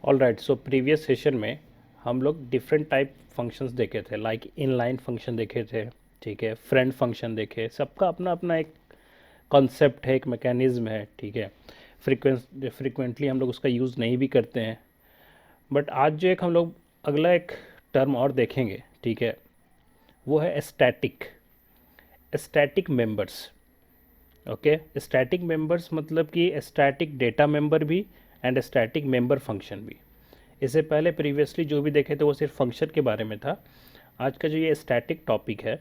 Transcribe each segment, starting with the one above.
All right, so previous session में हम लोग डिफरेंट टाइप फंक्शंस देखे थे, लाइक इनलाइन फंक्शन देखे थे, ठीक है, फ्रेंड फंक्शन देखे। सबका अपना अपना एक कॉन्सेप्ट है, एक मैकेनिज्म है, ठीक है। फ्रिक्वेंटली हम लोग उसका यूज़ नहीं भी करते हैं, बट आज जो एक हम लोग अगला एक टर्म और देखेंगे, ठीक है, वो है static static members. Okay, static members मतलब कि स्टैटिक डेटा मेंबर भी एंड स्टैटिक मेंबर फंक्शन भी। इससे पहले प्रीवियसली जो भी देखे थे वो सिर्फ फंक्शन के बारे में था। आज का जो ये स्टैटिक टॉपिक है,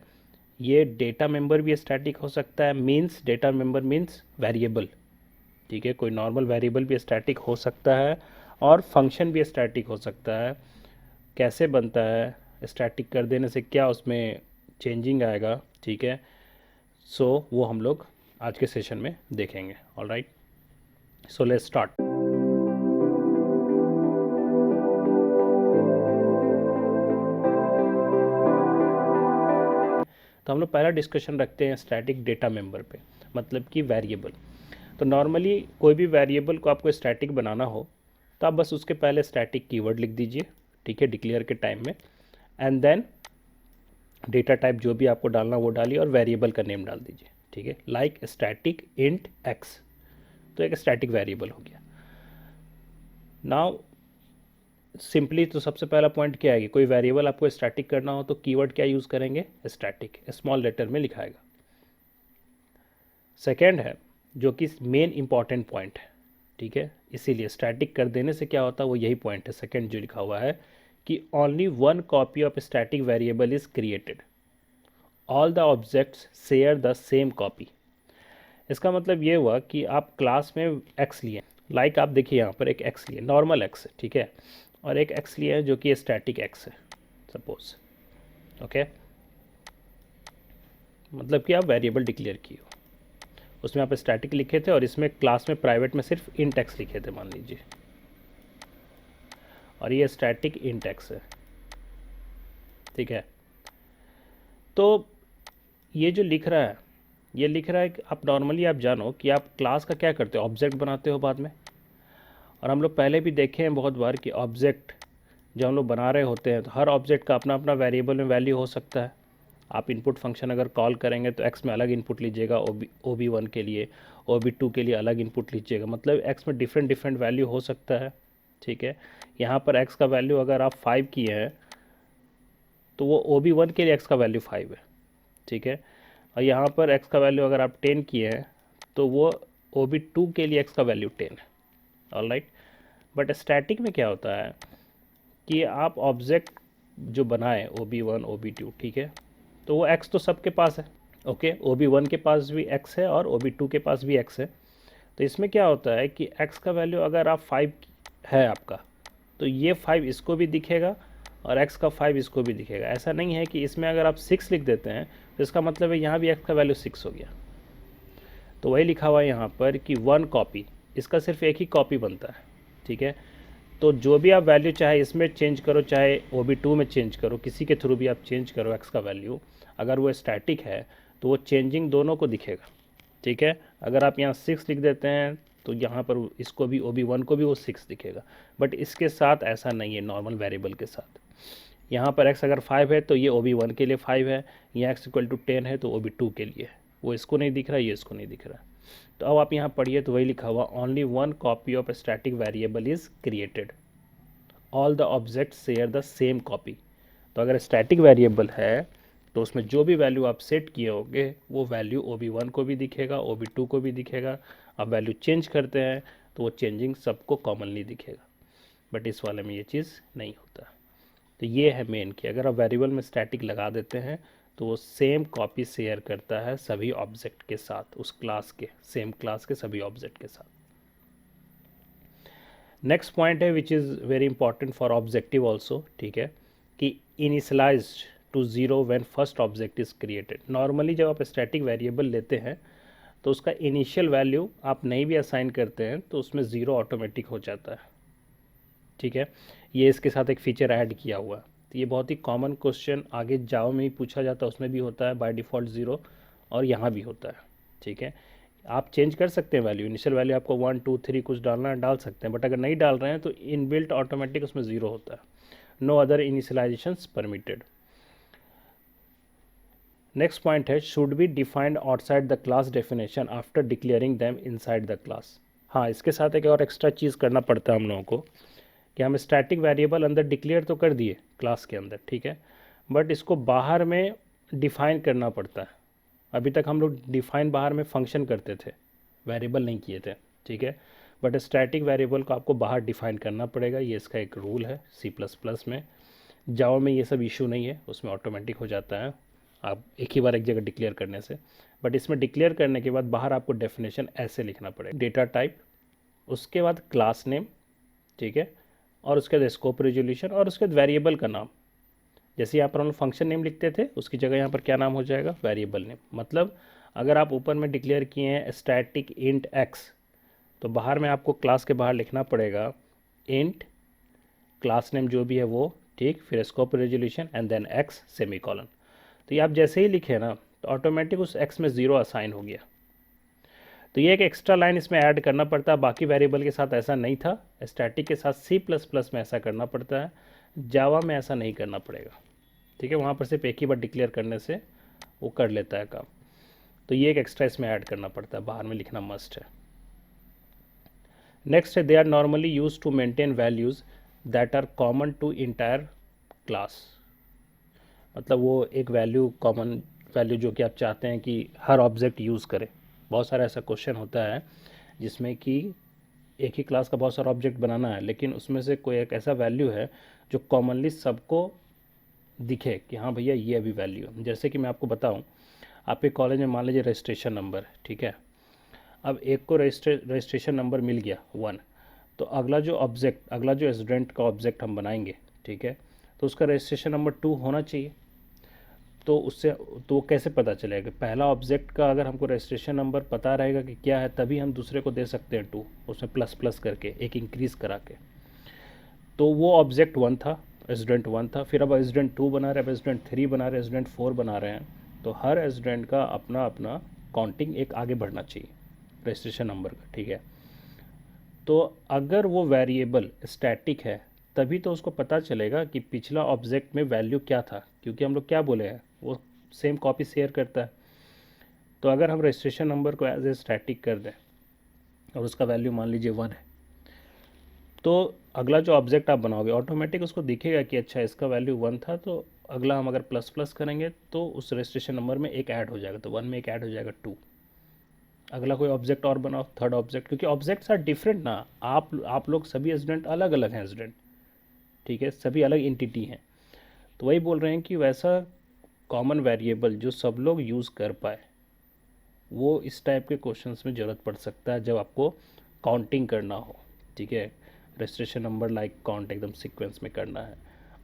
ये डेटा मेंबर भी स्टैटिक हो सकता है, means data member means variable, ठीक है। कोई नॉर्मल वेरिएबल भी स्टैटिक हो सकता है और फंक्शन भी स्टैटिक हो सकता है। कैसे बनता है, स्टैटिक कर देने से क्या उसमें चेंजिंग आएगा, ठीक है। सो वो हम लोग आज के सेशन में देखेंगे। All right, so let's start. तो हम लोग पहला डिस्कशन रखते हैं स्टैटिक डेटा मेंबर पे, मतलब कि वेरिएबल। तो नॉर्मली कोई भी वेरिएबल को आपको स्टैटिक बनाना हो तो आप बस उसके पहले स्टैटिक कीवर्ड लिख दीजिए, ठीक है, डिक्लेयर के टाइम में, एंड देन डेटा टाइप जो भी आपको डालना वो डालिए और वेरिएबल का नेम डाल दीजिए, ठीक है, लाइक स्टैटिक इंट एक्स। तो एक स्टैटिक वेरिएबल हो गया। नाउ सिंपली तो सबसे पहला पॉइंट क्या है कि कोई वेरिएबल आपको स्टैटिक करना हो तो कीवर्ड क्या यूज़ करेंगे, स्टैटिक, स्मॉल लेटर में लिखाएगा। सेकेंड है जो कि मेन इंपॉर्टेंट पॉइंट है, ठीक है, इसीलिए स्टैटिक कर देने से क्या होता है वो यही पॉइंट है। सेकेंड जो लिखा हुआ है कि only one copy of static variable is created, all the objects share the same copy. इसका मतलब ये हुआ कि आप क्लास में एक्स लिए, लाइक आप देखिए यहाँ पर एक एक्स लिए, नॉर्मल एक्स है, ठीक है, और एक एक्स लिए है जो कि स्टैटिक एक्स है सपोज। ओके, मतलब कि आप वेरिएबल डिक्लेयर किए हो, उसमें आप स्टैटिक लिखे थे और इसमें क्लास में प्राइवेट में सिर्फ इंट एक्स लिखे थे मान लीजिए, और ये स्टैटिक इंट एक्स है, ठीक है। तो ये जो लिख रहा है, ये लिख रहा है कि आप नॉर्मली आप जानो कि आप क्लास का क्या करते हो, ऑब्जेक्ट बनाते हो बाद में। और हम लोग पहले भी देखे हैं बहुत बार कि ऑब्जेक्ट जब हम लोग बना रहे होते हैं तो हर ऑब्जेक्ट का अपना अपना वेरिएबल में वैल्यू हो सकता है। आप इनपुट फंक्शन अगर कॉल करेंगे तो एक्स में अलग इनपुट लीजिएगा, ओ बी वन के लिए, ओ बी टू के लिए अलग इनपुट लीजिएगा, मतलब एक्स में डिफरेंट डिफरेंट वैल्यू हो सकता है, ठीक है। यहाँ पर एक्स का वैल्यू अगर आप 5 किए हैं तो वो ओ बी वन के लिए एक्स का वैल्यू 5 है, ठीक है। और यहाँ पर एक्स का वैल्यू अगर आप 10 किए हैं तो वो ओ बी टू के लिए एक्स का वैल्यू 10 है। ऑल राइट, बट स्टैटिक में क्या होता है कि आप ऑब्जेक्ट जो बनाए O B one O B two, ठीक है, तो वो एक्स तो सबके पास है। ओके, ओ बी वन के पास भी एक्स है और ओ बी टू के पास भी एक्स है। तो इसमें क्या होता है कि एक्स का वैल्यू अगर आप 5 है आपका, तो ये 5 इसको भी दिखेगा और एक्स का 5 इसको भी दिखेगा। ऐसा नहीं है कि इसमें अगर आप 6 लिख देते हैं तो इसका मतलब है यहाँ भी एक्स का वैल्यू 6 हो गया। तो वही लिखा हुआ है यहाँ पर कि वन कॉपी, इसका सिर्फ एक ही कॉपी बनता है, ठीक है। तो जो भी आप वैल्यू चाहे इसमें चेंज करो, चाहे ओ बी टू में चेंज करो, किसी के थ्रू भी आप चेंज करो एक्स का वैल्यू, अगर वो स्टैटिक है तो वो चेंजिंग दोनों को दिखेगा, ठीक है। अगर आप यहाँ 6 लिख देते हैं तो यहाँ पर इसको भी ओ बी वन को भी वो 6 दिखेगा, बट इसके साथ ऐसा नहीं है नॉर्मल वेरिएबल के साथ। यहाँ पर x अगर 5 है तो ये ओ बी वन के लिए 5 है, यहाँ x इक्वल टू 10 है तो ओ बी टू के लिए है, वो इसको नहीं दिख रहा, ये इसको नहीं दिख रहा। तो अब आप यहाँ पढ़िए तो वही लिखा हुआ, only one copy of static variable is created, all the object share the same copy. तो अगर स्टैटिक वेरिएबल है तो उसमें जो भी वैल्यू आप सेट किए होंगे वो वैल्यू ओ बी वन को भी दिखेगा, ओ बी टू को भी दिखेगा। आप वैल्यू चेंज करते हैं तो वो चेंजिंग सबको कॉमनली दिखेगा, बट इस वाले में ये चीज़ नहीं होता। तो ये है मेन कि अगर आप वेरिएबल में स्टैटिक लगा देते हैं तो वो सेम कॉपी शेयर करता है सभी ऑब्जेक्ट के साथ, उस क्लास के, सेम क्लास के सभी ऑब्जेक्ट के साथ। नेक्स्ट पॉइंट है which is very important for objective also, ठीक है, कि initialised to zero when first object is created. Normally जब आप स्टैटिक वेरिएबल लेते हैं तो उसका इनिशियल वैल्यू आप नहीं भी असाइन करते हैं तो उसमें ज़ीरो ऑटोमेटिक हो जाता है, ठीक है। ये इसके साथ एक फीचर ऐड किया हुआ है। तो ये बहुत ही कॉमन क्वेश्चन आगे जावा में ही पूछा जाता है, उसमें भी होता है बाय डिफ़ॉल्ट ज़ीरो, और यहाँ भी होता है, ठीक है। आप चेंज कर सकते हैं वैल्यू, इनिशियल वैल्यू आपको 1 2 3 कुछ डालना है डाल सकते हैं, बट अगर नहीं डाल रहे हैं तो इनबिल्ट ऑटोमेटिक उसमें ज़ीरो होता है। No other initialisations permitted. Next point है should be defined outside the class definition after declaring them inside the class. हाँ, इसके साथ एक और एक्स्ट्रा चीज़ करना पड़ता है हम लोगों को कि हम स्टैटिक वेरिएबल अंदर डिक्लेयर तो कर दिए क्लास के अंदर, ठीक है, बट इसको बाहर में डिफाइन करना पड़ता है। अभी तक हम लोग डिफाइन बाहर में फंक्शन करते थे, वेरिएबल नहीं किए थे, ठीक है, बट स्टैटिक वेरिएबल को आपको बाहर डिफाइन करना पड़ेगा। ये इसका एक रूल है C++ में। जावा में ये सब इशू नहीं है, उसमें ऑटोमेटिक हो जाता है आप एक ही बार एक जगह डिक्लेयर करने से, बट इसमें डिक्लेयर करने के बाद बाहर आपको डेफिनेशन ऐसे लिखना पड़ेगा, डेटा टाइप, उसके बाद क्लास नेम, ठीक है, और उसके बाद स्कोप रेजोल्यूशन, और उसके बाद वेरिएबल का नाम। जैसे यहाँ पर हम फंक्शन नेम लिखते थे उसकी जगह यहाँ पर क्या नाम हो जाएगा, वेरिएबल नेम। मतलब अगर आप ऊपर में डिक्लेयर किए हैं स्टैटिक इंट एक्स, तो बाहर में आपको क्लास के बाहर लिखना पड़ेगा इंट क्लास नेम जो भी है वो, ठीक, फिर scope resolution and then X semicolon. तो ये आप जैसे ही लिखे ना तो ऑटोमेटिक उस एक्स में ज़ीरो असाइन हो गया। तो ये एक एक्स्ट्रा लाइन इसमें ऐड करना पड़ता है, बाकी वेरिएबल के साथ ऐसा नहीं था, स्टैटिक के साथ C++ में ऐसा करना पड़ता है, जावा में ऐसा नहीं करना पड़ेगा, ठीक है, वहाँ पर सिर्फ एक ही बार डिक्लेयर करने से वो कर लेता है काम। तो ये एक एक्स्ट्रा इसमें ऐड करना पड़ता है, बाहर में लिखना मस्ट है। नेक्स्ट है they are normally use to maintain values that are common to entire class. मतलब वो एक वैल्यू कॉमन वैल्यू जो कि आप चाहते हैं कि हर ऑब्जेक्ट यूज़ करे। बहुत सारा ऐसा क्वेश्चन होता है जिसमें कि एक ही क्लास का बहुत सारा ऑब्जेक्ट बनाना है, लेकिन उसमें से कोई एक ऐसा वैल्यू है जो कॉमनली सबको दिखे कि हाँ भैया ये अभी वैल्यू है। जैसे कि मैं आपको बताऊं, आपके कॉलेज में मान लीजिए रजिस्ट्रेशन नंबर, ठीक है, अब एक को रजिस्ट्रेशन नंबर मिल गया 1, तो अगला जो स्टूडेंट का ऑब्जेक्ट हम बनाएंगे, ठीक है, तो उसका रजिस्ट्रेशन नंबर 2 होना चाहिए। तो उससे तो कैसे पता चलेगा, पहला ऑब्जेक्ट का अगर हमको रजिस्ट्रेशन नंबर पता रहेगा कि क्या है, तभी हम दूसरे को दे सकते हैं 2, उसमें प्लस प्लस करके एक इंक्रीज़ करा के। तो वो ऑब्जेक्ट 1 था, स्टूडेंट 1 था, फिर अब स्टूडेंट 2 बना रहे हैं, अब स्टूडेंट 3 बना रहे हैं, स्टूडेंट 4 बना रहे हैं, तो हर स्टूडेंट का अपना अपना काउंटिंग एक आगे बढ़ना चाहिए रजिस्ट्रेशन नंबर का, ठीक है। तो अगर वो वेरिएबल स्टैटिक है तभी तो उसको पता चलेगा कि पिछला ऑब्जेक्ट में वैल्यू क्या था, क्योंकि हम लोग क्या बोले हैं वो सेम कॉपी शेयर करता है। तो अगर हम रजिस्ट्रेशन नंबर को एज ए स्टैटिक कर दें और उसका वैल्यू मान लीजिए 1 है, तो अगला जो ऑब्जेक्ट आप बनाओगे ऑटोमेटिक उसको दिखेगा कि अच्छा इसका वैल्यू 1 था, तो अगला हम अगर प्लस प्लस करेंगे तो उस रजिस्ट्रेशन नंबर में एक ऐड हो जाएगा, तो 1 में एक ऐड हो जाएगा 2। अगला कोई ऑब्जेक्ट और बनाओ, थर्ड ऑब्जेक्ट, क्योंकि ऑब्जेक्ट्स आर डिफरेंट ना, आप लोग सभी स्टूडेंट अलग अलग हैं स्टूडेंट, ठीक है, सभी अलग एंटिटी हैं। तो वही बोल रहे हैं कि वैसा कॉमन वेरिएबल जो सब लोग यूज़ कर पाए, वो इस टाइप के क्वेश्चंस में ज़रूरत पड़ सकता है जब आपको काउंटिंग करना हो, ठीक है, रजिस्ट्रेशन नंबर लाइक काउंट एकदम सीक्वेंस में करना है,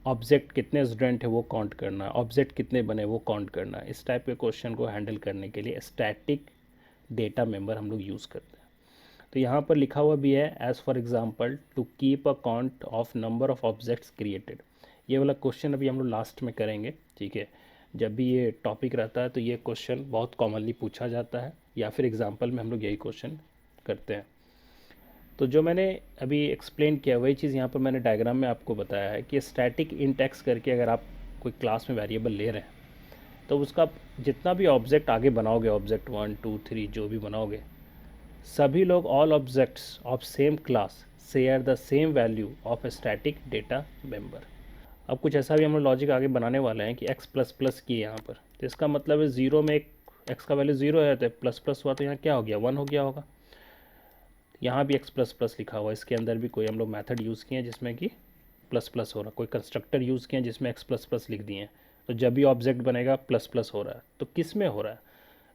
ऑब्जेक्ट कितने स्टूडेंट है वो काउंट करना है, ऑब्जेक्ट कितने बने वो काउंट करना है। इस टाइप के क्वेश्चन को हैंडल करने के लिए स्टैटिक डेटा मेंबर हम लोग यूज़ करते हैं। तो यहाँ पर लिखा हुआ भी है as for example to keep a count of number of objects created. ये वाला क्वेश्चन अभी हम लोग लास्ट में करेंगे, ठीक है, जब भी ये टॉपिक रहता है तो ये क्वेश्चन बहुत कॉमनली पूछा जाता है, या फिर एग्जाम्पल में हम लोग यही क्वेश्चन करते हैं। तो जो मैंने अभी एक्सप्लेन किया वही चीज़ यहाँ पर मैंने डायग्राम में आपको बताया है कि स्टैटिक इंट एक्स करके अगर आप कोई क्लास में वेरिएबल ले रहे हैं तो उसका जितना भी ऑब्जेक्ट आगे बनाओगे, ऑब्जेक्ट 1 2 3 जो भी बनाओगे, सभी लोग all objects of same class share the same value of static data member. अब कुछ ऐसा भी हम लोग लॉजिक आगे बनाने वाले हैं कि एक्स प्लस प्लस की यहाँ पर, तो इसका मतलब है ज़ीरो में एक एक्स का वैल्यू ज़ीरो है तो प्लस प्लस हुआ, तो यहाँ क्या हो गया 1 हो गया होगा। यहाँ भी एक्स प्लस प्लस लिखा हुआ है, इसके अंदर भी कोई हम लोग मेथड यूज़ किए हैं जिसमें कि प्लस प्लस हो रहा है, कोई कंस्ट्रक्टर यूज़ किए हैं जिसमें एक्स प्लस प्लस लिख दिए हैं, तो जब भी ऑब्जेक्ट बनेगा प्लस प्लस हो रहा है। तो किस में हो रहा है,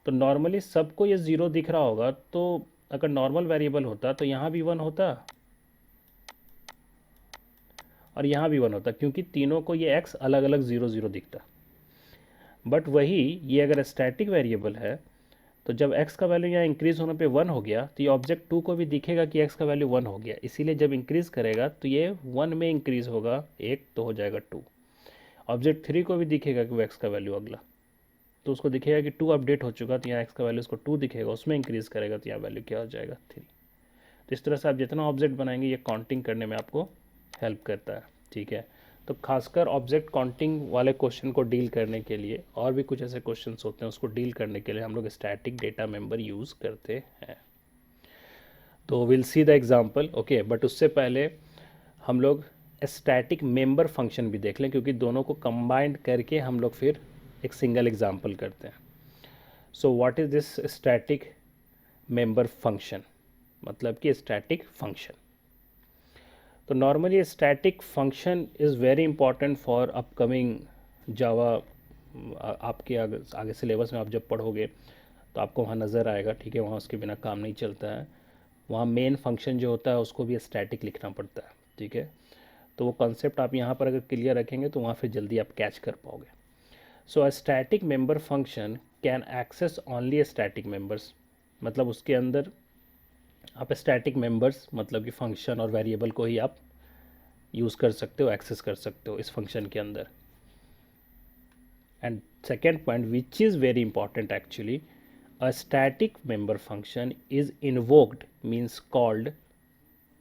तो नॉर्मली सबको ये ज़ीरो दिख रहा होगा, तो अगर नॉर्मल वेरिएबल होता तो यहाँ भी 1 होता और यहाँ भी 1 होता, क्योंकि तीनों को ये एक्स अलग अलग 0 0 दिखता। बट वही ये अगर स्टैटिक वेरिएबल है तो जब x का वैल्यू यहाँ इंक्रीज़ होने पे 1 हो गया तो ये ऑब्जेक्ट 2 को भी दिखेगा कि x का वैल्यू 1 हो गया, इसीलिए जब इंक्रीज़ करेगा तो ये 1 में इंक्रीज़ होगा 1 तो हो जाएगा 2। ऑब्जेक्ट 3 को भी दिखेगा कि वो x का वैल्यू अगला तो उसको दिखेगा कि 2 अपडेट हो चुका, तो यहाँ एक्स का वैल्यू उसको 2 दिखेगा, उसमें इंक्रीज़ करेगा तो यहाँ वैल्यू क्या हो जाएगा 3। तो इस तरह से आप जितना ऑब्जेक्ट बनाएंगे ये काउंटिंग करने में आपको हेल्प करता है, ठीक है। तो खासकर ऑब्जेक्ट काउंटिंग वाले क्वेश्चन को डील करने के लिए और भी कुछ ऐसे क्वेश्चंस होते हैं, उसको डील करने के लिए हम लोग स्टैटिक डेटा मेंबर यूज़ करते हैं। तो will see the example, okay. But उससे पहले हम लोग स्टैटिक मेंबर फंक्शन भी देख लें, क्योंकि दोनों को कंबाइंड करके हम लोग फिर एक सिंगल एग्जांपल करते हैं। So what is this static member function, मतलब कि स्टैटिक फंक्शन। तो normally static function is very important for upcoming Java. आपके आगे सिलेबस में आप जब पढ़ोगे तो आपको वहाँ नज़र आएगा, ठीक है। वहाँ उसके बिना काम नहीं चलता है। वहाँ मेन फंक्शन जो होता है उसको भी स्टैटिक लिखना पड़ता है, ठीक है। तो वो कॉन्सेप्ट आप यहाँ पर अगर क्लियर रखेंगे तो वहाँ फिर जल्दी आप कैच कर पाओगे। So a static member function can access only static members, मतलब उसके अंदर आप स्टैटिक मेंबर्स मतलब कि फंक्शन और वेरिएबल को ही आप यूज़ कर सकते हो, एक्सेस कर सकते हो इस फंक्शन के अंदर। And second point which is very important actually, a static member function is invoked means called,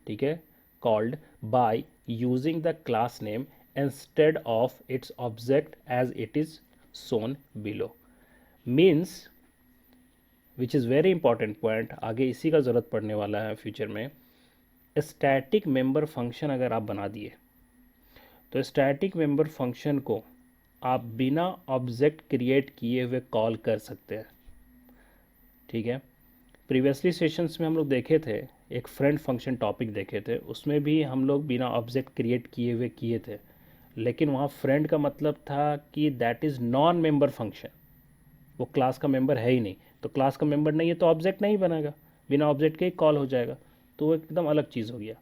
ठीक है, called by using the class name instead of its object as it is shown below। Means which is very important point, आगे इसी का ज़रूरत पड़ने वाला है future में। स्टैटिक मेंबर फंक्शन अगर आप बना दिए तो स्टैटिक मेंबर फंक्शन को आप बिना ऑब्जेक्ट क्रिएट किए हुए कॉल कर सकते हैं, ठीक है। प्रीवियसली सेशंस में हम लोग देखे थे, एक फ्रेंड फंक्शन टॉपिक देखे थे, उसमें भी हम लोग बिना ऑब्जेक्ट क्रिएट किए हुए किए थे, लेकिन वहाँ फ्रेंड का मतलब था कि that is non member function, वो क्लास का मेंबर है ही नहीं। तो क्लास का मेंबर नहीं है तो ऑब्जेक्ट नहीं बनेगा, बिना ऑब्जेक्ट के ही कॉल हो जाएगा, तो वो एकदम अलग चीज़ हो गया।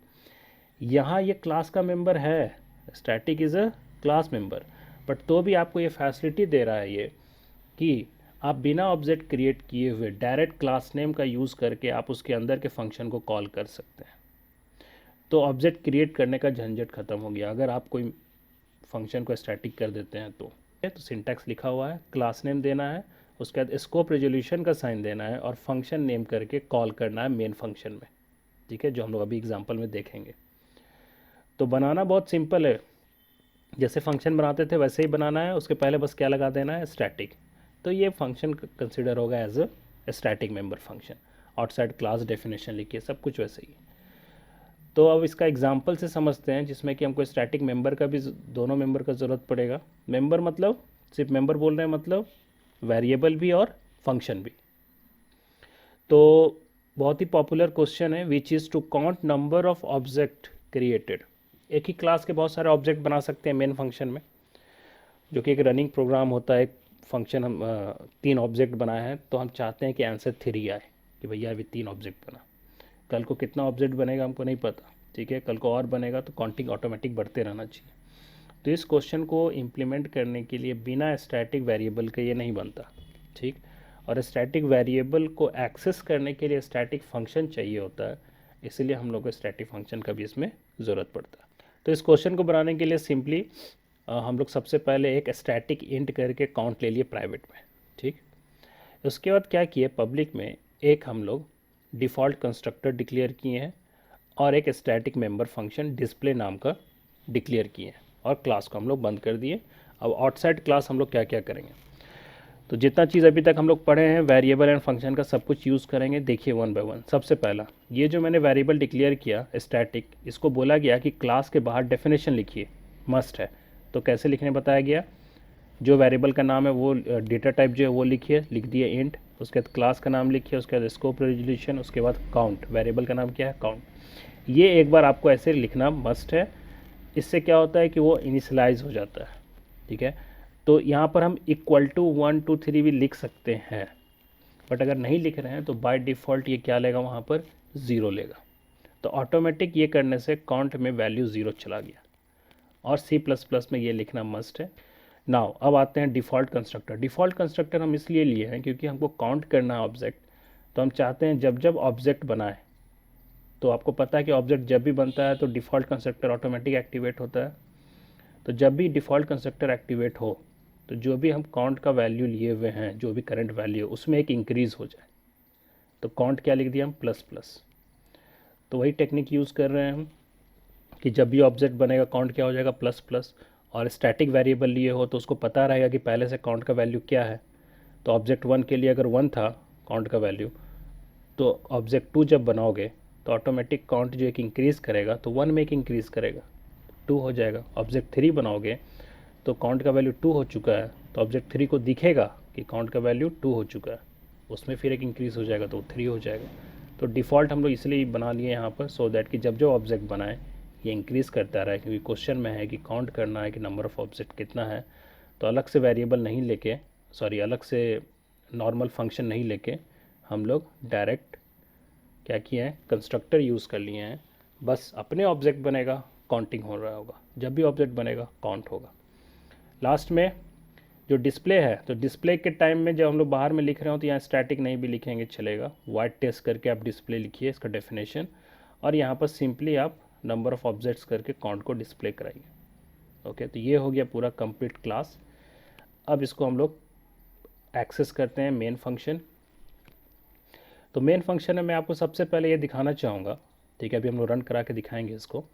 यहाँ ये क्लास का मेंबर है, static is a class member, but तो भी आपको ये फैसिलिटी दे रहा है ये कि आप बिना ऑब्जेक्ट क्रिएट किए हुए डायरेक्ट क्लास नेम का यूज़ करके आप उसके अंदर के फंक्शन को कॉल कर सकते हैं। तो ऑब्जेक्ट क्रिएट करने का झंझट ख़त्म हो गया अगर आप कोई फंक्शन को स्टैटिक कर देते हैं तो सिंटैक्स लिखा हुआ है, क्लास नेम देना है, उसके बाद स्कोप रेजोल्यूशन का साइन देना है और फंक्शन नेम करके कॉल करना है मेन फंक्शन में, ठीक है, जो हम लोग अभी एग्जांपल में देखेंगे। तो बनाना बहुत सिंपल है, जैसे फंक्शन बनाते थे वैसे ही बनाना है, उसके पहले बस क्या लगा देना है, स्टैटिक। तो ये फंक्शन कंसिडर होगा as a static member function. Outside class definition लिखिए, सब कुछ वैसे ही। तो अब इसका एग्जांपल से समझते हैं जिसमें कि हमको स्टैटिक मेंबर का भी, दोनों मेंबर का ज़रूरत पड़ेगा। मेंबर मतलब सिर्फ मेंबर बोल रहे हैं, मतलब वेरिएबल भी और फंक्शन भी। तो बहुत ही पॉपुलर क्वेश्चन है, which is to count number of object created. एक ही क्लास के बहुत सारे ऑब्जेक्ट बना सकते हैं मेन फंक्शन में, जो कि एक रनिंग प्रोग्राम होता है। एक फंक्शन हम 3 ऑब्जेक्ट बनाए हैं, तो हम चाहते हैं कि आंसर 3 आए, कि भैया अभी 3 ऑब्जेक्ट बना। कल को कितना ऑब्जेक्ट बनेगा हमको नहीं पता, ठीक है, कल को और बनेगा, तो काउंटिंग ऑटोमेटिक बढ़ते रहना चाहिए। तो इस क्वेश्चन को इम्प्लीमेंट करने के लिए बिना स्टैटिक वेरिएबल के ये नहीं बनता, ठीक। और स्टैटिक वेरिएबल को एक्सेस करने के लिए स्टैटिक फंक्शन चाहिए होता है, इसीलिए हम लोग को स्टैटिक फंक्शन का भी इसमें ज़रूरत पड़ता है। तो इस क्वेश्चन को बनाने के लिए सिंपली हम लोग सबसे पहले एक स्टैटिक इंट करके काउंट ले लिए प्राइवेट में, ठीक। उसके बाद क्या किए, पब्लिक में एक हम लोग डिफ़ॉल्ट कंस्ट्रक्टर डिक्लेयर किए हैं और एक स्टैटिक मेंबर फंक्शन डिस्प्ले नाम का डिक्लेयर किए हैं, और क्लास को हम लोग बंद कर दिए। अब आउटसाइड क्लास हम लोग क्या क्या करेंगे, तो जितना चीज़ अभी तक हम लोग पढ़े हैं वेरिएबल एंड फंक्शन का सब कुछ यूज़ करेंगे। देखिए वन बाय वन। सबसे पहला, ये जो मैंने वेरिएबल डिक्लेयर किया स्टैटिक, इसको बोला गया कि क्लास के बाहर डेफिनेशन लिखिए, मस्ट है। तो कैसे लिखने बताया गया, जो वेरिएबल का नाम है वो डेटा टाइप जो है वो लिखिए, लिख दिए इंट, उसके बाद क्लास का नाम लिखिए, उसके बाद स्कोप रेजोल्यूशन, उसके बाद काउंट, वेरिएबल का नाम क्या है, काउंट। ये एक बार आपको ऐसे लिखना मस्ट है। इससे क्या होता है कि वो इनिशियलाइज हो जाता है, ठीक है। तो यहाँ पर हम इक्वल टू 1 2 3 भी लिख सकते हैं, बट अगर नहीं लिख रहे हैं तो बाय डिफ़ॉल्ट ये क्या लेगा, वहाँ पर 0 लेगा। तो ऑटोमेटिक ये करने से काउंट में वैल्यू 0 चला गया, और C++ में ये लिखना मस्ट है। नाउ अब आते हैं डिफ़ॉल्ट कंस्ट्रक्टर। डिफ़ॉल्ट कंस्ट्रक्टर हम इसलिए लिए हैं क्योंकि हमको काउंट करना है ऑब्जेक्ट, तो हम चाहते हैं जब जब ऑब्जेक्ट बनाए, तो आपको पता है कि ऑब्जेक्ट जब भी बनता है तो डिफ़ॉल्ट कंस्ट्रक्टर ऑटोमेटिक एक्टिवेट होता है। तो जब भी डिफ़ॉल्ट कंस्ट्रक्टर एक्टिवेट हो तो जो भी हम काउंट का वैल्यू लिए हुए हैं, जो भी करंट वैल्यू उसमें एक इंक्रीज़ हो जाए, तो काउंट क्या लिख दिया हम, प्लस प्लस। तो वही टेक्निक यूज़ कर रहे हैं हम कि जब भी ऑब्जेक्ट बनेगा काउंट क्या हो जाएगा, प्लस प्लस। और स्टैटिक वेरिएबल लिए हो तो उसको पता रहेगा कि पहले से काउंट का वैल्यू क्या है। तो ऑब्जेक्ट 1 के लिए अगर 1 था काउंट का वैल्यू, तो ऑब्जेक्ट 2 जब बनाओगे तो ऑटोमेटिक काउंट जो एक इंक्रीज़ करेगा तो 1 में एक इंक्रीज़ करेगा, 2 हो जाएगा। ऑब्जेक्ट 3 बनाओगे तो काउंट का वैल्यू 2 हो चुका है, तो ऑब्जेक्ट 3 को दिखेगा कि काउंट का वैल्यू 2 हो चुका है, उसमें फिर एक इंक्रीज़ हो जाएगा तो 3 हो जाएगा। तो डिफ़ॉल्ट हम लोग इसलिए बना लिए यहाँ पर, सो दैट कि जब जो ऑब्जेक्ट बनाए ये इंक्रीज़ करता रहे, क्योंकि क्वेश्चन में है कि काउंट करना है कि नंबर ऑफ़ ऑब्जेक्ट कितना है। तो अलग से वेरिएबल नहीं लेके, अलग से नॉर्मल फंक्शन नहीं लेके हम लोग डायरेक्ट क्या किए हैं, कंस्ट्रक्टर यूज़ कर लिए हैं। बस अपने ऑब्जेक्ट बनेगा काउंटिंग हो रहा होगा, जब भी ऑब्जेक्ट बनेगा काउंट होगा। लास्ट में जो डिस्प्ले है, तो डिस्प्ले के टाइम में जब हम लोग बाहर में लिख रहे हो तो यहाँ स्टैटिक नहीं भी लिखेंगे चलेगा, वाइट टेस्ट करके आप डिस्प्ले लिखिए इसका डेफिनेशन, और यहाँ पर सिंपली आप नंबर ऑफ़ ऑब्जेक्ट्स करके काउंट को डिस्प्ले कराइए। ओके, तो ये हो गया पूरा कंप्लीट क्लास। अब इसको हम लोग एक्सेस करते हैं मेन फंक्शन। तो मेन फंक्शन में मैं आपको सबसे पहले ये दिखाना चाहूँगा, ठीक है, अभी हम लोग रन करा के दिखाएंगे इसको,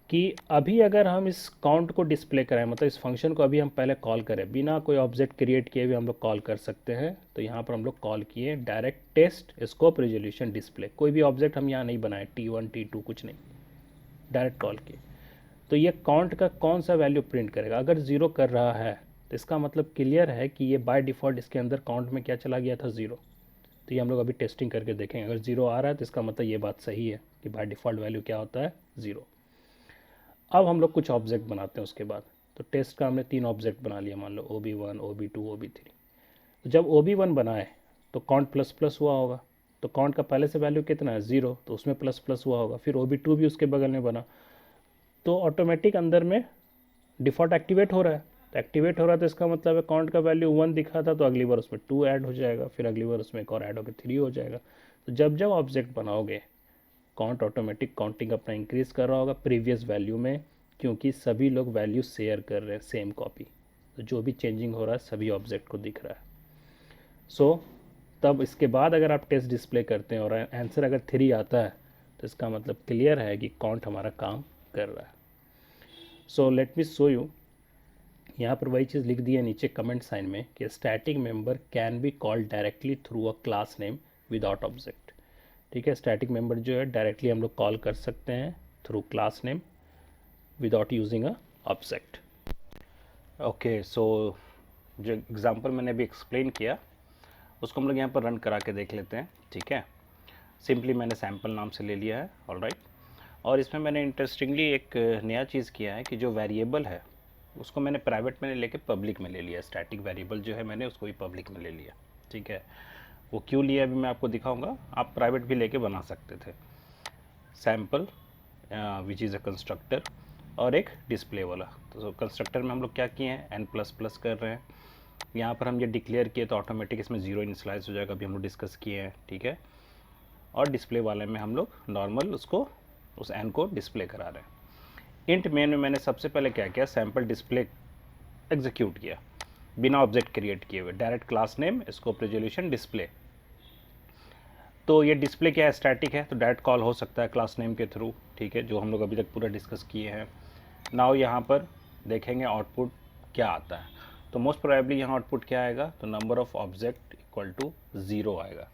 कि अभी अगर हम इस काउंट को डिस्प्ले करें, मतलब इस फंक्शन को अभी हम पहले कॉल करें बिना कोई ऑब्जेक्ट क्रिएट किए भी हम लोग कॉल कर सकते हैं। तो यहाँ पर हम लोग कॉल किए direct test scope resolution display, कोई भी ऑब्जेक्ट हम यहाँ नहीं बनाए, T1 T2 कुछ नहीं, डायरेक्ट कॉल किए। तो ये काउंट का कौन सा वैल्यू प्रिंट करेगा, अगर 0 कर रहा है तो इसका मतलब क्लियर है कि ये बाय डिफ़ॉल्ट इसके अंदर काउंट में क्या चला गया था, 0। तो ये हम लोग अभी टेस्टिंग करके देखेंगे, अगर 0 आ रहा है तो इसका मतलब ये बात सही है कि बाय डिफ़ॉल्ट वैल्यू क्या होता है, 0। अब हम लोग कुछ ऑब्जेक्ट बनाते हैं उसके बाद। तो टेस्ट का हमने 3 ऑब्जेक्ट बना लिया, मान लो OB1 OB2 OB3। तो जब OB1 बनाए तो काउंट प्लस प्लस हुआ होगा, तो काउंट का पहले से वैल्यू कितना है, 0, तो उसमें प्लस प्लस हुआ होगा। फिर OB2 भी उसके बगल में बना, तो ऑटोमेटिक अंदर में डिफ़ॉल्ट एक्टिवेट हो रहा है। तो एक्टिवेट हो रहा है तो इसका मतलब है काउंट का वैल्यू 1 दिखा था, तो अगली बार उसमें 2 ऐड हो जाएगा, फिर अगली बार उसमें एक और ऐड होकर 3 हो जाएगा। तो जब जब ऑब्जेक्ट बनाओगे काउंट ऑटोमेटिक काउंटिंग अपना इंक्रीज़ कर रहा होगा प्रीवियस वैल्यू में, क्योंकि सभी लोग वैल्यू शेयर कर रहे हैं सेम कॉपी, तो जो भी चेंजिंग हो रहा है सभी ऑब्जेक्ट को दिख रहा है। तब इसके बाद अगर आप टेस्ट डिस्प्ले करते हैं और आंसर अगर 3 आता है तो इसका मतलब क्लियर है कि काउंट हमारा काम कर रहा है। लेट मी शो यू, यहाँ पर वही चीज़ लिख दी है नीचे कमेंट साइन में कि static member can be called directly through a class name without object. ठीक है, स्टैटिक मेंबर जो है डायरेक्टली हम लोग कॉल कर सकते हैं through class name without using a object. Okay, so जो एग्जांपल मैंने अभी एक्सप्लेन किया उसको हम लोग यहाँ पर रन करा के देख लेते हैं। ठीक है, सिंपली मैंने सैम्पल नाम से ले लिया है, ऑलराइट। और इसमें मैंने इंटरेस्टिंगली एक नया चीज़ किया है कि जो वेरिएबल है उसको मैंने प्राइवेट में लेके पब्लिक में ले लिया। स्टैटिक वेरिएबल जो है मैंने उसको भी पब्लिक में ले लिया। ठीक है, वो क्यों लिया अभी मैं आपको दिखाऊंगा, आप प्राइवेट भी लेके बना सकते थे। Sample which is a constructor और एक डिस्प्ले वाला। तो कंस्ट्रक्टर में हम लोग क्या किए हैं, n++ कर रहे हैं। यहाँ पर हम ये डिक्लेयर किए तो ऑटोमेटिक इसमें 0 इनिशियलाइज हो जाएगा, अभी हम लोग डिस्कस किए हैं। ठीक है, और डिस्प्ले वाले में हम लोग नॉर्मल उसको उस n को डिस्प्ले करा रहे हैं। इंट मेन में मैंने सबसे पहले क्या किया, सैम्पल डिस्प्ले एग्जीक्यूट किया बिना ऑब्जेक्ट क्रिएट किए हुए, direct class name scope resolution display. तो ये डिस्प्ले क्या है, स्टैटिक है, तो डायरेक्ट कॉल हो सकता है क्लास नेम के थ्रू। ठीक है, जो हम लोग अभी तक पूरा डिस्कस किए हैं। नाउ यहाँ पर देखेंगे आउटपुट क्या आता है। तो मोस्ट प्रोबेबली यहाँ आउटपुट क्या आएगा, तो number of object equal to 0 आएगा,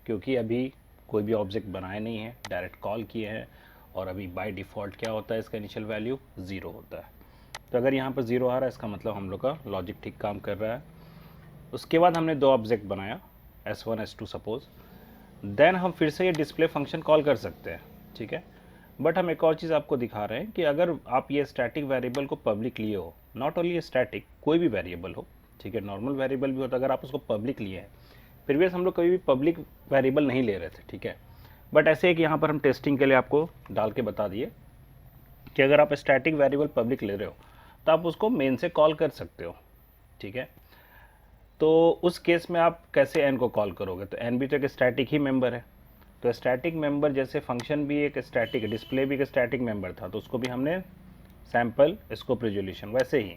क्योंकि अभी कोई भी ऑब्जेक्ट बनाए नहीं है, डायरेक्ट कॉल किए हैं। और अभी बाय डिफ़ॉल्ट क्या होता है, इसका इनिशियल वैल्यू 0 होता है। तो अगर यहाँ पर 0 आ रहा है इसका मतलब हम लोग का लॉजिक ठीक काम कर रहा है। उसके बाद हमने 2 ऑब्जेक्ट बनाया, S1 S2 सपोज़। देन हम फिर से ये डिस्प्ले फंक्शन कॉल कर सकते हैं। ठीक है, बट हम एक और चीज़ आपको दिखा रहे हैं कि अगर आप ये स्टैटिक वेरिएबल को पब्लिक लिए हो, नॉट ओनली स्टैटिक, कोई भी वेरिएबल हो, ठीक है, नॉर्मल वेरिएबल भी हो, तो अगर आप उसको पब्लिक लिए हैं, प्रीवियस हम लोग कभी भी पब्लिक वेरिएबल नहीं ले रहे थे। ठीक है, बट ऐसे एक यहाँ पर हम टेस्टिंग के लिए आपको डाल के बता दिए कि अगर आप स्टैटिक वेरिएबल पब्लिक ले रहे हो तो आप उसको मेन से कॉल कर सकते हो। ठीक है, तो उस केस में आप कैसे एन को कॉल करोगे, तो एन भी तो एक स्टैटिक ही मेंबर है। तो स्टैटिक मेंबर जैसे फंक्शन भी एक स्टैटिक, डिस्प्ले भी एक स्टैटिक मेंबर था, तो उसको भी हमने सैम्पल स्कोप रेजोल्यूशन, वैसे ही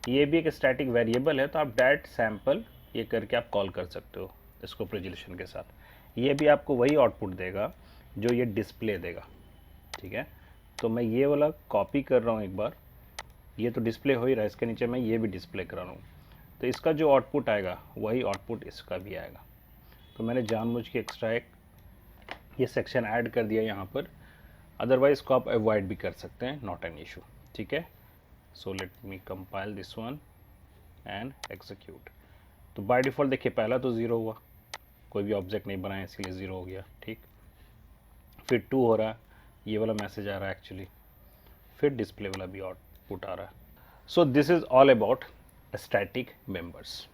ये भी एक स्टैटिक वेरिएबल है, तो आप डायरेक्ट सैम्पल ये करके आप कॉल कर सकते हो इसको रेजोल्यूशन के साथ। ये भी आपको वही आउटपुट देगा जो ये डिस्प्ले देगा, ठीक है। तो मैं ये वाला कॉपी कर रहा हूँ एक बार, ये तो डिस्प्ले हो ही रहा है, इसके नीचे मैं ये भी डिस्प्ले कर रहा हूँ, तो इसका जो आउटपुट आएगा वही आउटपुट इसका भी आएगा। तो मैंने जानबूझ के एक्स्ट्रा एक ये सेक्शन ऐड कर दिया यहाँ पर, अदरवाइज इसको आप अवॉइड भी कर सकते हैं, नॉट एन इशू, ठीक है। So let me compile this one and execute. तो बाय डिफ़ॉल्ट देखिए पहला तो ज़ीरो हुआ, कोई भी ऑब्जेक्ट नहीं बनाया इसलिए ज़ीरो हो गया, ठीक। फिर 2 हो रहा है, ये वाला मैसेज आ रहा है एक्चुअली, फिर डिस्प्ले वाला भी आउटपुट आ रहा है। So this is all about static members.